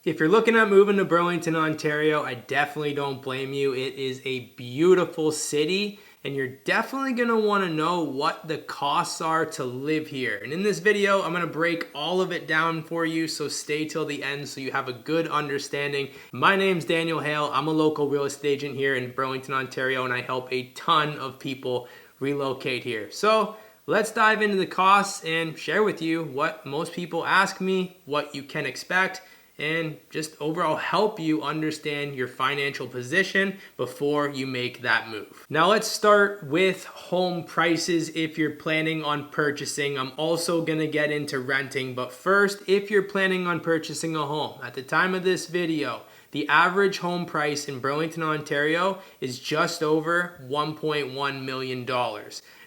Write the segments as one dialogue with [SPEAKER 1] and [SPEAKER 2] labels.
[SPEAKER 1] If you're looking at moving to Burlington, Ontario, I definitely don't blame you. It is a beautiful city, and you're definitely going to want to know what the costs are to live here. And in this video, I'm going to break all of it down for you, so stay till the end so you have a good understanding. My name's Daniel Hale. I'm a local real estate agent here in Burlington, Ontario, and I help a ton of people relocate here. So let's dive into the costs and share with you what most people ask me, what you can expect, and just overall help you understand your financial position before you make that move. Now let's start with home prices if you're planning on purchasing. I'm also gonna get into renting, but first, if you're planning on purchasing a home, at the time of this video, the average home price in Burlington, Ontario is just over $1.1 million.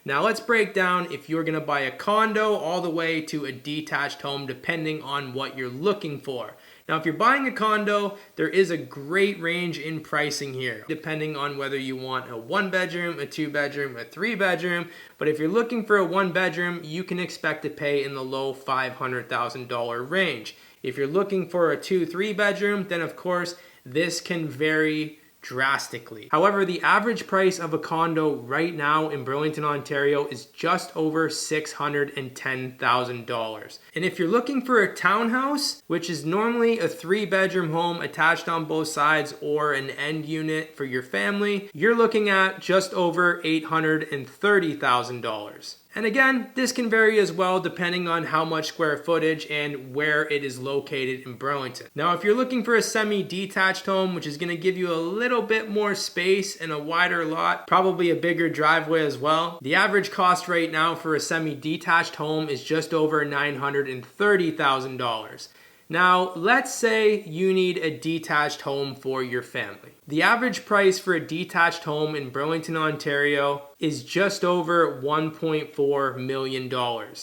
[SPEAKER 1] Now let's break down if you're gonna buy a condo all the way to a detached home depending on what you're looking for. Now, if you're buying a condo, there is a great range in pricing here, depending on whether you want a 1-bedroom, a 2-bedroom, a 3-bedroom. But if you're looking for a 1-bedroom, you can expect to pay in the low $500,000 range. If you're looking for a 2-3-bedroom, then of course, this can vary drastically. However, the average price of a condo right now in Burlington, Ontario is just over $610,000. And if you're looking for a townhouse, which is normally a 3-bedroom home attached on both sides or an end unit for your family, you're looking at just over $830,000. And again, this can vary as well depending on how much square footage and where it is located in Burlington. Now, if you're looking for a semi-detached home, which is going to give you a little bit more space and a wider lot, probably a bigger driveway as well, the average cost right now for a semi-detached home is just over $930,000. Now, let's say you need a detached home for your family. The average price for a detached home in Burlington, Ontario is just over $1.4 million.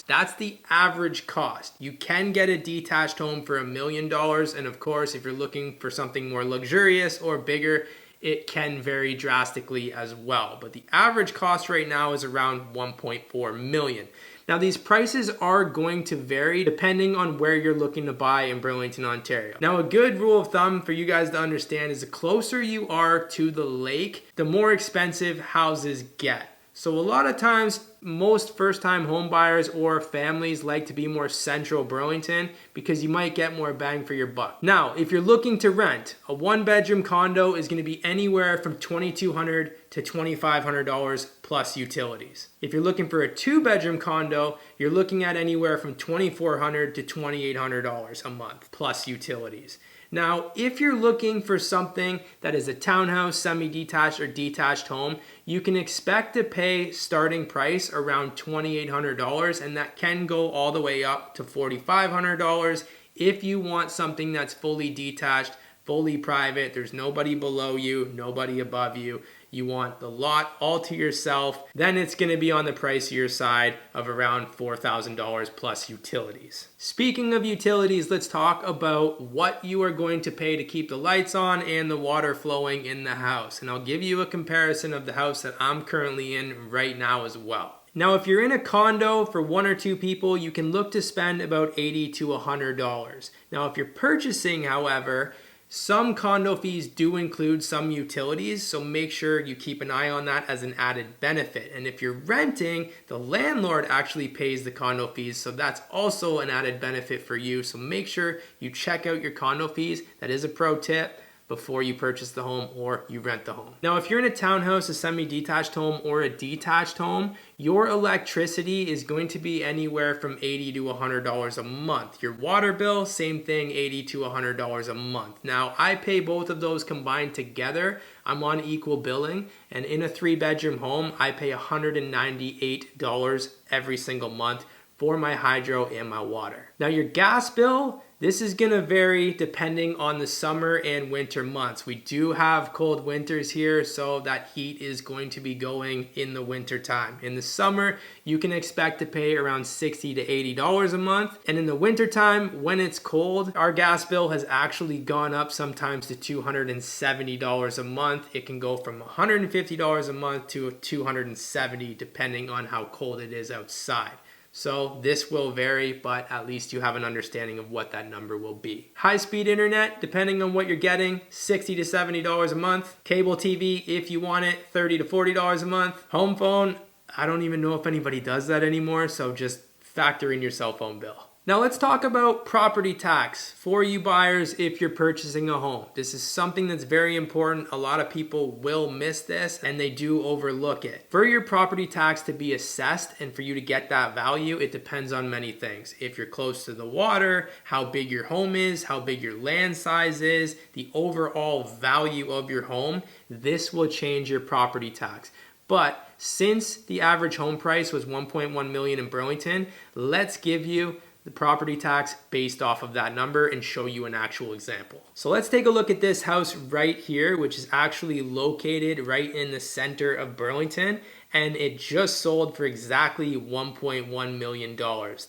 [SPEAKER 1] That's the average cost. You can get a detached home for $1 million, and of course, if you're looking for something more luxurious or bigger, it can vary drastically as well. But the average cost right now is around $1.4 million. Now, these prices are going to vary depending on where you're looking to buy in Burlington, Ontario. Now, a good rule of thumb for you guys to understand is the closer you are to the lake, the more expensive houses get. So a lot of times, most first-time home buyers or families like to be more central Burlington because you might get more bang for your buck. Now, if you're looking to rent, a 1-bedroom condo is going to be anywhere from $2,200 to $2,500 plus utilities. If you're looking for a 2-bedroom condo, you're looking at anywhere from $2,400 to $2,800 a month plus utilities. Now, if you're looking for something that is a townhouse, semi-detached, or detached home, you can expect to pay starting price around $2,800, and that can go all the way up to $4,500 if you want something that's fully detached, fully private. There's nobody below you, nobody above you. You want the lot all to yourself, then it's going to be on the pricier side of around $4,000 plus utilities. Speaking of utilities, let's talk about what you are going to pay to keep the lights on and the water flowing in the house. And I'll give you a comparison of the house that I'm currently in right now as well. Now, if you're in a condo for 1 or 2 people, you can look to spend about $80 to $100. Now, if you're purchasing, however, some condo fees do include some utilities, so make sure you keep an eye on that as an added benefit. And if you're renting, the landlord actually pays the condo fees, so that's also an added benefit for you. So make sure you check out your condo fees. That is a pro tip before you purchase the home or you rent the home. Now, if you're in a townhouse, a semi-detached home, or a detached home, your electricity is going to be anywhere from $80 to $100 a month. Your water bill, same thing, $80 to $100 a month. Now, I pay both of those combined together. I'm on equal billing, and in a 3-bedroom home, I pay $198 every single month for my hydro and my water. Now, your gas bill, this is going to vary depending on the summer and winter months. We do have cold winters here, so that heat is going to be going in the winter time. In the summer, you can expect to pay around $60 to $80 a month. And in the winter time, when it's cold, our gas bill has actually gone up sometimes to $270 a month. It can go from $150 a month to $270 depending on how cold it is outside. So this will vary, but at least you have an understanding of what that number will be. High-speed internet, depending on what you're getting, $60 to $70 a month. Cable TV, if you want it, $30 to $40 a month. Home phone, I don't even know if anybody does that anymore, so just factor in your cell phone bill. Now let's talk about property tax for you buyers if you're purchasing a home. This is something that's very important. A lot of people will miss this and they do overlook it. For your property tax to be assessed and for you to get that value, it depends on many things. If you're close to the water, how big your home is, how big your land size is, the overall value of your home, this will change your property tax. But since the average home price was $1.1 million in Burlington, let's give you the property tax based off of that number and show you an actual example. So let's take a look at this house right here, which is actually located right in the center of Burlington, and it just sold for exactly $1.1 million.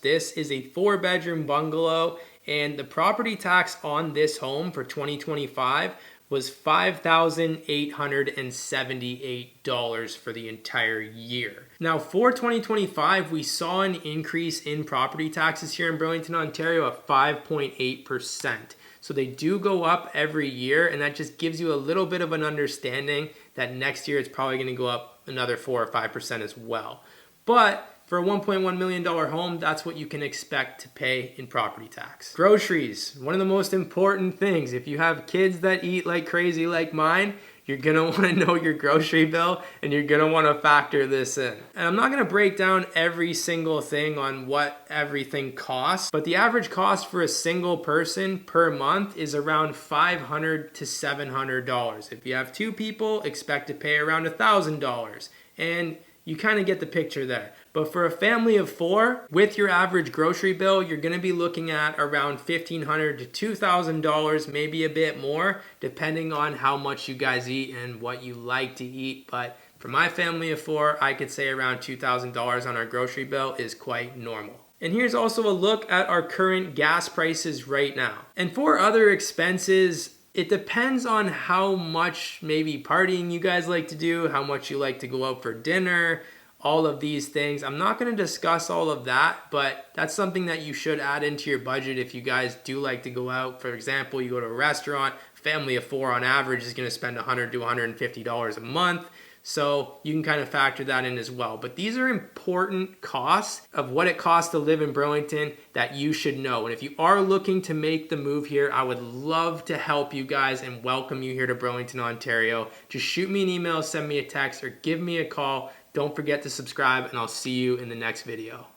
[SPEAKER 1] This is a 4-bedroom bungalow, and the property tax on this home for 2025 was $5,878 for the entire year. Now for 2025, we saw an increase in property taxes here in Burlington, Ontario of 5.8%. So they do go up every year, and that just gives you a little bit of an understanding that next year it's probably gonna go up another 4 or 5% as well. But for a $1.1 million home, that's what you can expect to pay in property tax. Groceries, one of the most important things. If you have kids that eat like crazy like mine, you're gonna wanna know your grocery bill and you're gonna wanna factor this in. And I'm not gonna break down every single thing on what everything costs, but the average cost for a single person per month is around $500 to $700. If you have 2 people, expect to pay around $1,000. And you kind of get the picture there. But for a family of 4, with your average grocery bill, you're going to be looking at around $1,500 to $2,000, maybe a bit more, depending on how much you guys eat and what you like to eat. But for my family of 4, I could say around $2,000 on our grocery bill is quite normal. And here's also a look at our current gas prices right now. And for other expenses, it depends on how much maybe partying you guys like to do, how much you like to go out for dinner, all of these things. I'm not going to discuss all of that, but that's something that you should add into your budget if you guys do like to go out. For example, you go to a restaurant, family of 4 on average is going to spend $100 to $150 a month. So you can kind of factor that in as well. But these are important costs of what it costs to live in Burlington that you should know. And if you are looking to make the move here, I would love to help you guys and welcome you here to Burlington, Ontario. Just shoot me an email, send me a text, or give me a call. Don't forget to subscribe, and I'll see you in the next video.